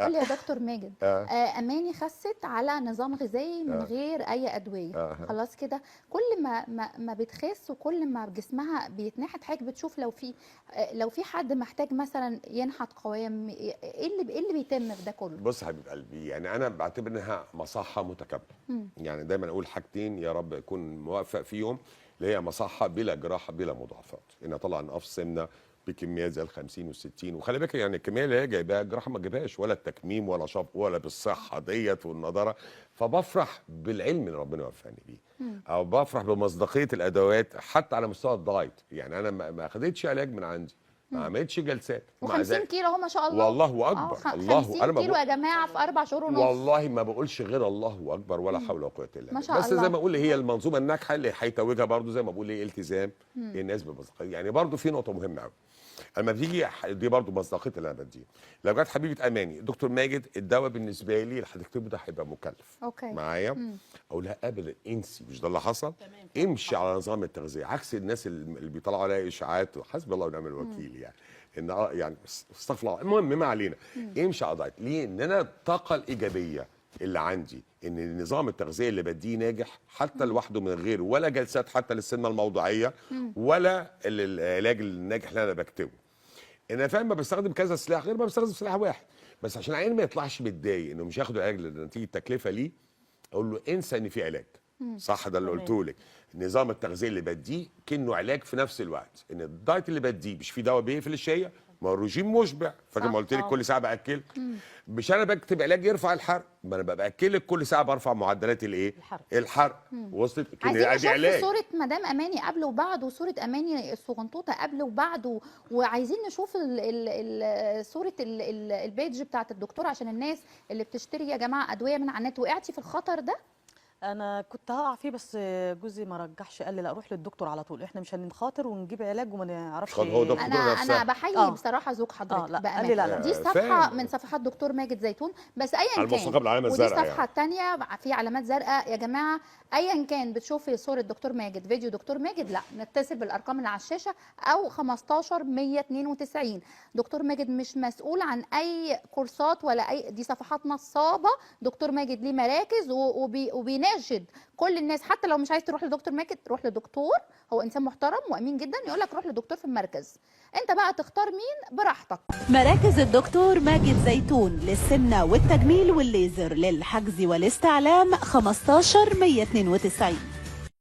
قول لي يا دكتور ماجد، اماني خست على نظام غذائي من غير اي ادويه، خلاص كده. كل ما بتخس وكل ما جسمها بيتنحت، حضرتك بتشوف لو في حد محتاج مثلا ينحت قوام، ايه اللي بيتم في ده كله؟ بص يا حبيب قلبي، يعني انا بعتبر انها مصحه متكامله. يعني دايما اقول حاجتين يا رب اكون موفق فيهم، اللي هي مصحه بلا جراحه بلا مضاعفات، ان اطلع نقص سمنه بكميات زي ال 50 وال 60، وخلي بالك يعني الكميه اللي هي جايباها الجراحه ما تجيبهاش، ولا التكميم ولا شفط ولا بالصحه ديت والنضاره. فبفرح بالعلم اللي ربنا وفقني بيه، او بفرح بمصداقيه الادوات حتى على مستوى الدايت. يعني انا ما اخدتش علاج من عندي، ما عملتش جلسات، و50 كيلو اهو ما شاء الله. والله اكبر. الله 50 كيلو يا جماعه في 4 شهور ونص. والله ما بقولش غير الله اكبر ولا حول ولا قوه الا بالله. ما شاء بس الله. زي ما اقول هي المنظومه الناجحه اللي هيتوجها برضو زي ما بقول ايه التزام الناس بمصداقيه. يعني برضو في نقطه مهمه قوي اما بتيجي دي برضو مصداقيه اللي انا بديه. لو جت حبيبه اماني دكتور ماجد الدواء بالنسبه لي اللي هتكتبه ده هيبقى مكلف معايا، اقول لها ابدا انسي، مش ده اللي حصل. امشي على نظام التغذيه عكس الناس اللي بيطلعوا عليها اشاعات، حسبي الله ونعم الوكيل. يعني ان يعني استغفر الله، المهم ما علينا. امشي على دايت. ليه؟ ان انا الطاقه الايجابيه اللي عندي ان نظام التغذيه اللي بديه ناجح حتى لوحده من غير ولا جلسات حتى للسمنه الموضعيه ولا العلاج الناجح اللي انا بكتبه. انا فاهم ما بستخدم كذا سلاح غير ما بستخدم سلاح واحد، بس عشان العيان ما يطلعش متضايق انه مش هياخد العلاج نتيجه التكلفه ليه، اقول له انسى ان في علاج. صح ده اللي قلته لك. نظام التغذيه اللي بديه كانه علاج في نفس الوقت، ان الدايت اللي بديه مش في دواء بيقفل الشهيه، ما هو الرجيم مشبع. فاكر ما قلت لك كل ساعه باكل؟ مش انا بكتب علاج يرفع الحرق، ما انا باكلك كل ساعه برفع معدلات الايه؟ الحرق. وصلت؟ عايزين نشوف صوره مدام اماني قبل وبعد، وصوره اماني الصغنطوطه قبل وبعد، وعايزين نشوف صوره البيج بتاعت الدكتور عشان الناس اللي بتشتري يا جماعه ادويه من على النت. وقعتي في الخطر ده؟ انا كنت هقع فيه بس جوزي ما رجحش، قال لي لا روح للدكتور على طول، احنا مش هنخاطر ونجيب علاج وما نعرفش. هو دكتور انا بحيي بصراحه زوج حضرتك لا بامانه. قال لي لا دي صفحه من صفحات دكتور ماجد زيتون، بس ايا كان المصطلح بالعلامه الزرقاء. ودي صفحه ثانيه في علامات زرقاء. يا جماعه ايا كان بتشوفي صوره دكتور ماجد، فيديو دكتور ماجد، لا نتصل بالارقام اللي على الشاشه او 15 192. دكتور ماجد مش مسؤول عن اي كورسات ولا اي، دي صفحات نصابه. دكتور ماجد ليه مراكز وبيناشد كل الناس، حتى لو مش عايز تروح لدكتور ماجد روح لدكتور، هو انسان محترم وامين جدا، يقول لك روح لدكتور في المركز. انت بقى تختار مين براحتك. مراكز الدكتور ماجد زيتون للسمنه والتجميل والليزر، للحجز والاستعلام 15 192.